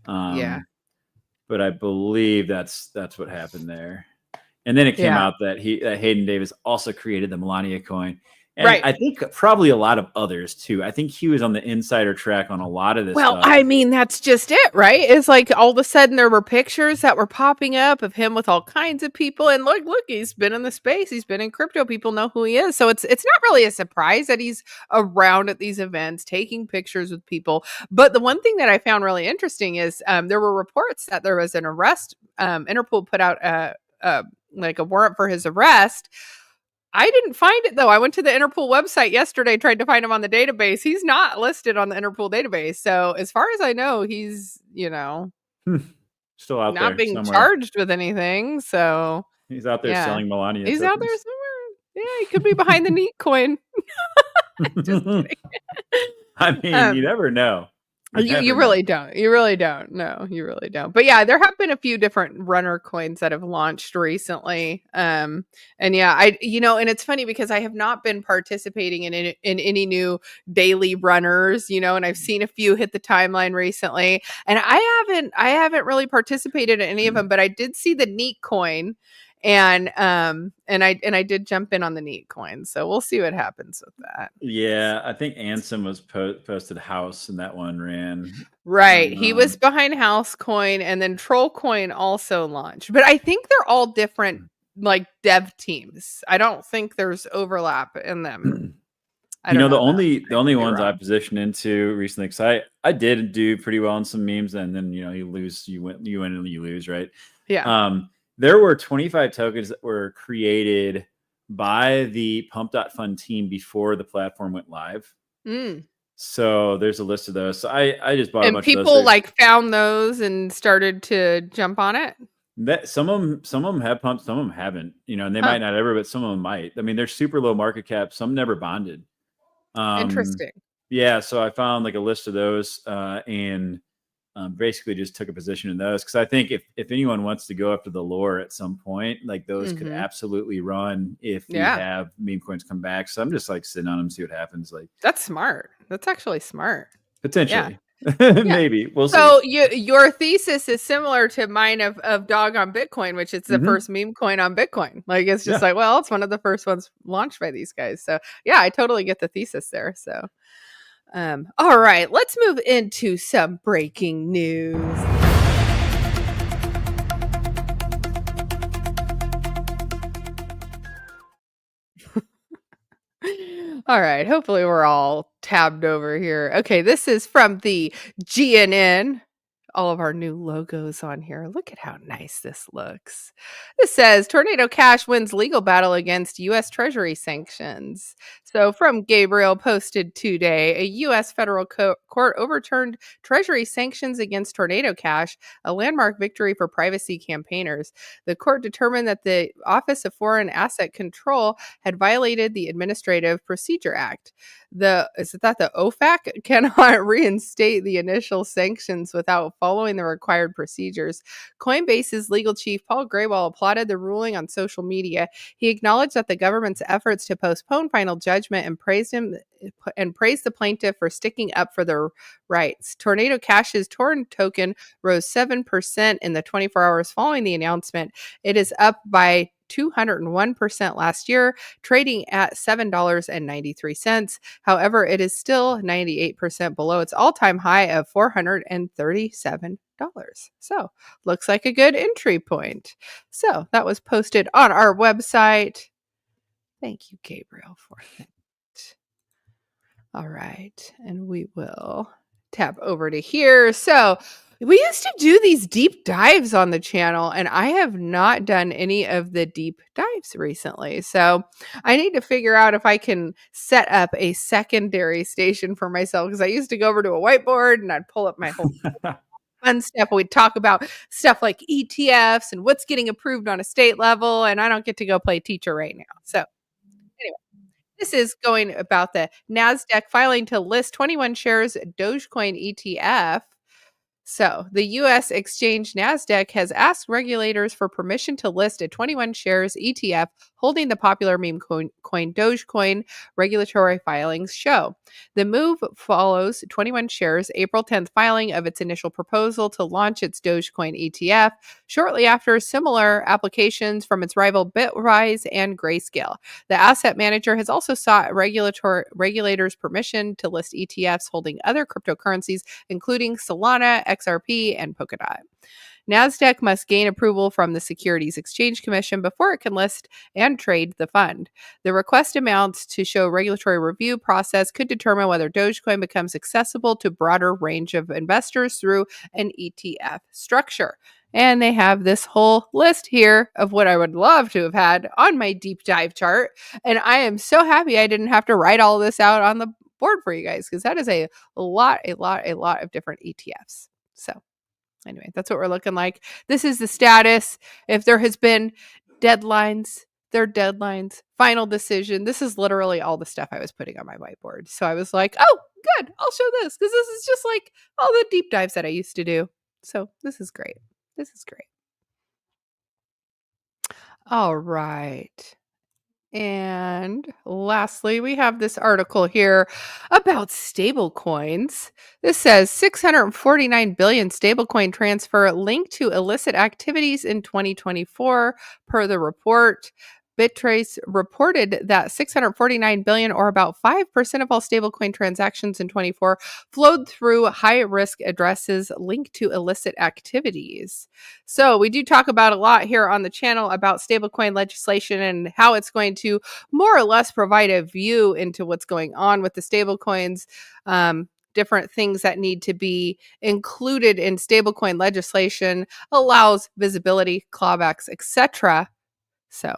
But I believe that's what happened there. And then it came out that Hayden Davis also created the Melania coin. And I think probably a lot of others too. I think he was on the insider track on a lot of this stuff. I mean, that's just it, right? It's like all of a sudden there were pictures that were popping up of him with all kinds of people. And look, he's been in the space. He's been in crypto. People know who he is. So it's not really a surprise that he's around at these events, taking pictures with people. But the one thing that I found really interesting is there were reports that there was an arrest. Interpol put out a warrant for his arrest. I didn't find it, though. I went to the Interpol website yesterday, tried to find him on the database. He's not listed on the Interpol database. So as far as I know, he's, still out there. Not being somewhere. charged with anything. So he's out there selling Melania. He's out there somewhere. Yeah, he could be behind the neat coin. Just kidding. I mean, you never know. You really don't. You really don't. No, you really don't. But yeah, there have been a few different runner coins that have launched recently. And yeah, and it's funny because I have not been participating in any new daily runners, and I've seen a few hit the timeline recently, and I haven't really participated in any of them, but I did see the neat coin. And I did jump in on the neat coin, so we'll see what happens with that. Yeah, I think Ansem was posted house, and that one ran. Right, he was behind House Coin, and then Troll Coin also launched. But I think they're all different, like dev teams. I don't think there's overlap in them. The only ones I positioned into recently, because I did do pretty well on some memes, and then you lose, you win and you lose, right? Yeah. There were 25 tokens that were created by the Pump.Fund team before the platform went live. So there's a list of those. So I just bought a bunch of those. And people found those and started to jump on it. Some of them have pumped, some of them haven't. And they might not ever, but some of them might. I mean, they're super low market cap. Some never bonded. Interesting. Yeah. So I found a list of those and basically just took a position in those, because I think if anyone wants to go after the lore at some point, those could absolutely run if we have meme coins come back. So I'm just sitting on them, see what happens. That's smart. That's actually smart. Potentially. Yeah. Maybe we'll see. So your thesis is similar to mine of Dog on Bitcoin, which it's the first meme coin on Bitcoin. It's just it's one of the first ones launched by these guys. So yeah, I totally get the thesis there. So all right, let's move into some breaking news. All right, hopefully we're all tabbed over here. Okay, this is from the GNN. All of our new logos on here. Look at how nice this looks. This says Tornado Cash wins legal battle against U.S. Treasury sanctions. So from Gabriel, posted today, a U.S. federal court overturned Treasury sanctions against Tornado Cash, a landmark victory for privacy campaigners. The court determined that the Office of Foreign Asset Control had violated the Administrative Procedure Act. The OFAC cannot reinstate the initial sanctions without following the required procedures. Coinbase's legal chief, Paul Graywall, applauded the ruling on social media. He acknowledged that the government's efforts to postpone final judgment and praised the plaintiff for sticking up for their rights. Tornado Cash's Torn token rose 7% in the 24 hours following the announcement. It is up by 201% last year, trading at $7.93. However, it is still 98% below its all-time high of $437. So, looks like a good entry point. So, that was posted on our website. Thank you, Gabriel, for that. All right, and we will tap over to here. So, we used to do these deep dives on the channel, and I have not done any of the deep dives recently. So I need to figure out if I can set up a secondary station for myself, because I used to go over to a whiteboard and I'd pull up my whole fun stuff. We'd talk about stuff like ETFs and what's getting approved on a state level, and I don't get to go play teacher right now. So anyway. This is going about the NASDAQ filing to list 21 shares Dogecoin ETF. So, the U.S. exchange NASDAQ has asked regulators for permission to list a 21 shares ETF holding the popular meme coin Dogecoin, regulatory filings show. The move follows 21 shares April 10th filing of its initial proposal to launch its Dogecoin ETF, shortly after similar applications from its rival Bitwise and Grayscale. The asset manager has also sought regulators' permission to list ETFs holding other cryptocurrencies, including Solana, XRP, and Polkadot. NASDAQ must gain approval from the Securities Exchange Commission before it can list and trade the fund. The request amounts to show regulatory review process could determine whether Dogecoin becomes accessible to a broader range of investors through an ETF structure. And they have this whole list here of what I would love to have had on my deep dive chart. And I am so happy I didn't have to write all this out on the board for you guys, because that is a lot of different ETFs. So anyway, that's what we're looking like. This is the status. If there has been deadlines, they're deadlines, final decision. This is literally all the stuff I was putting on my whiteboard. So I was like, oh, good, I'll show this, because this is just like all the deep dives that I used to do. So this is great. This is great. All right. And lastly, we have this article here about stablecoins. This says 649 billion stablecoin transfer linked to illicit activities in 2024 per the report. BitTrace reported that 649 billion, or about 5% of all stablecoin transactions in 24, flowed through high-risk addresses linked to illicit activities. So we do talk about a lot here on the channel about stablecoin legislation and how it's going to more or less provide a view into what's going on with the stablecoins, different things that need to be included in stablecoin legislation, allows visibility, clawbacks, etc. So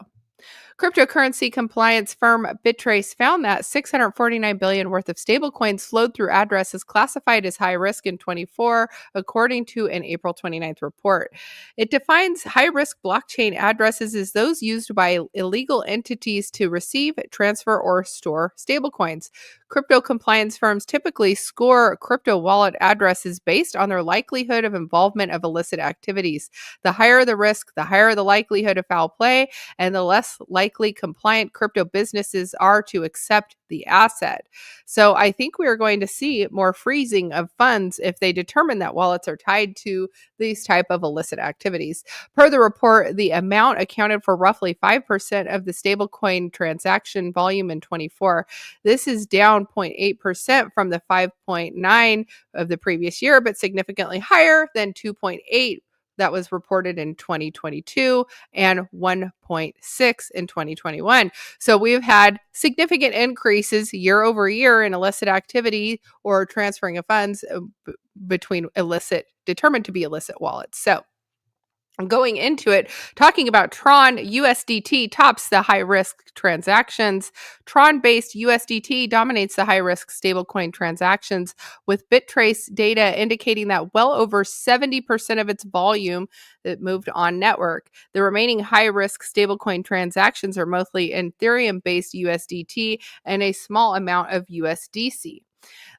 cryptocurrency compliance firm BitTrace found that 649 billion worth of stablecoins flowed through addresses classified as high risk in 24, according to an April 29th report. It defines high-risk blockchain addresses as those used by illegal entities to receive, transfer, or store stablecoins. Crypto compliance firms typically score crypto wallet addresses based on their likelihood of involvement of illicit activities. The higher the risk, the higher the likelihood of foul play, and the less likely compliant crypto businesses are to accept the asset. So I think we are going to see more freezing of funds if they determine that wallets are tied to these type of illicit activities. Per the report, the amount accounted for roughly 5% of the stablecoin transaction volume in 24. This is down 0.8% from the 5.9 of the previous year, but significantly higher than 2.8 that was reported in 2022 and 1.6 in 2021. So we've had significant increases year over year in illicit activity or transferring of funds between determined to be illicit wallets. So going into it, talking about Tron USDT tops the high-risk transactions. Tron-based USDT dominates the high-risk stablecoin transactions, with BitTrace data indicating that well over 70% of its volume that moved on network. The remaining high-risk stablecoin transactions are mostly Ethereum-based USDT and a small amount of USDC.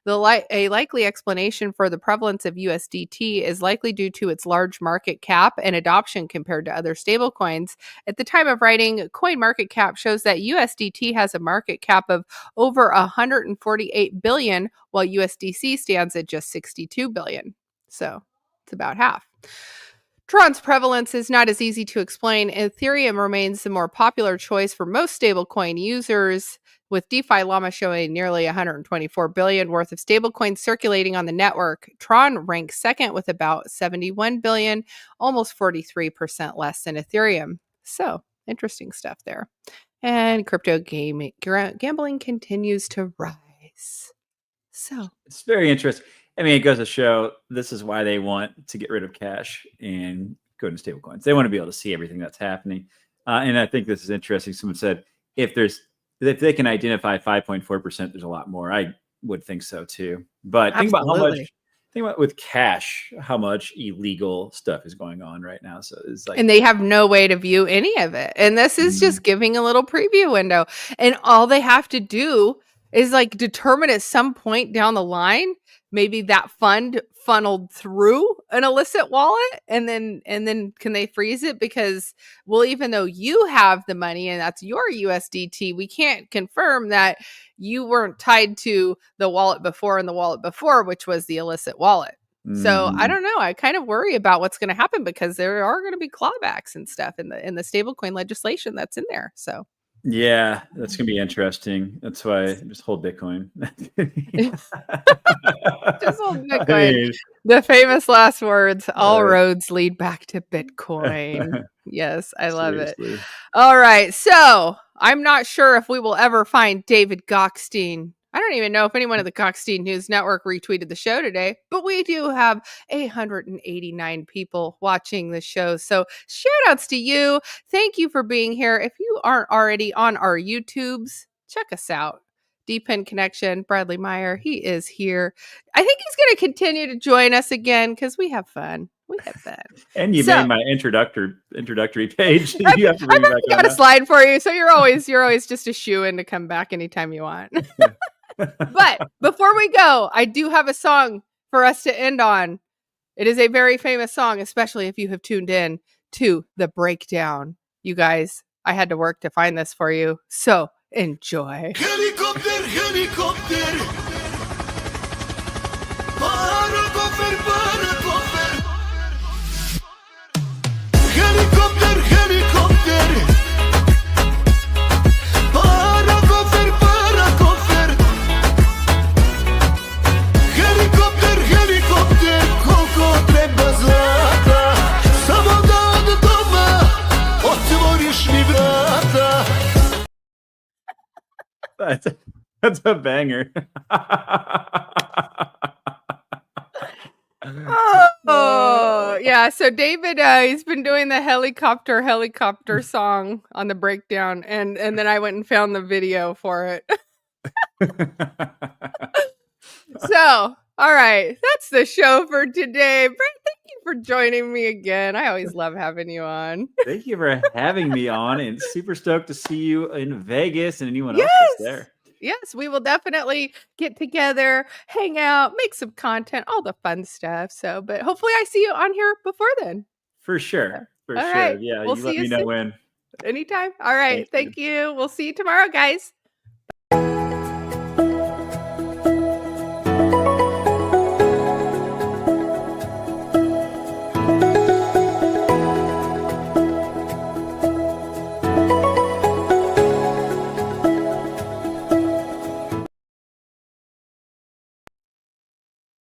A likely explanation for the prevalence of USDT is likely due to its large market cap and adoption compared to other stablecoins. At the time of writing, CoinMarketCap shows that USDT has a market cap of over 148 billion, while USDC stands at just 62 billion. So it's about half. Tron's prevalence is not as easy to explain. Ethereum remains the more popular choice for most stablecoin users, with DeFi Llama showing nearly 124 billion worth of stablecoins circulating on the network. Tron ranks second with about 71 billion, almost 43% less than Ethereum. So, interesting stuff there. And crypto gambling continues to rise. So, It's very interesting. I mean, it goes to show this is why they want to get rid of cash and go into stablecoins. They want to be able to see everything that's happening. And I think this is interesting. Someone said if they can identify 5.4%, there's a lot more. I would think so too. But think about with cash, how much illegal stuff is going on right now. So it's like, and they have no way to view any of it. And this is just giving a little preview window. And all they have to do is like determine at some point down the line, maybe that fund funneled through an illicit wallet, and then can they freeze it? Because, well, even though you have the money and that's your USDT, we can't confirm that you weren't tied to the wallet before and the wallet before, which was the illicit wallet. So I don't know. I kind of worry about what's going to happen because there are going to be clawbacks and stuff in the stablecoin legislation that's in there. So yeah, that's gonna be interesting. That's why just hold Bitcoin. just hold Bitcoin. The famous last words, all roads lead back to Bitcoin. Yes, I love it. All right. So I'm not sure if we will ever find David Gokhshtein. I don't even know if anyone at the Gokhshtein News Network retweeted the show today, but we do have 889 people watching the show. So shout outs to you. Thank you for being here. If you aren't already on our YouTubes, check us out. DePIN Connection, Bradley Meyer, he is here. I think he's going to continue to join us again because we have fun. We have fun. And you made my introductory page. You have to I've already got a slide for you, so you're always just a shoo-in to come back anytime you want. But before we go, I do have a song for us to end on. It is a very famous song, especially if you have tuned in to The Breakdown. You guys, I had to work to find this for you, so enjoy. Helicopter, helicopter. Helicopter, helicopter. Helicopter, helicopter, koliko treba zlata. Samo da od doma otvoriš mi vrata. That's a banger. Oh, yeah. So David, he's been doing the helicopter song on The Breakdown, and then I went and found the video for it. So, all right, that's the show for today. Brent, thank you for joining me again. I always love having you on. Thank you for having me on, and super stoked to see you in Vegas and anyone else that's there. Yes, we will definitely get together, hang out, make some content, all the fun stuff. So, but hopefully I see you on here before then. For sure. All right. Yeah, We'll you see let you me know soon. when. Anytime. All right. Thank you. We'll see you tomorrow, guys.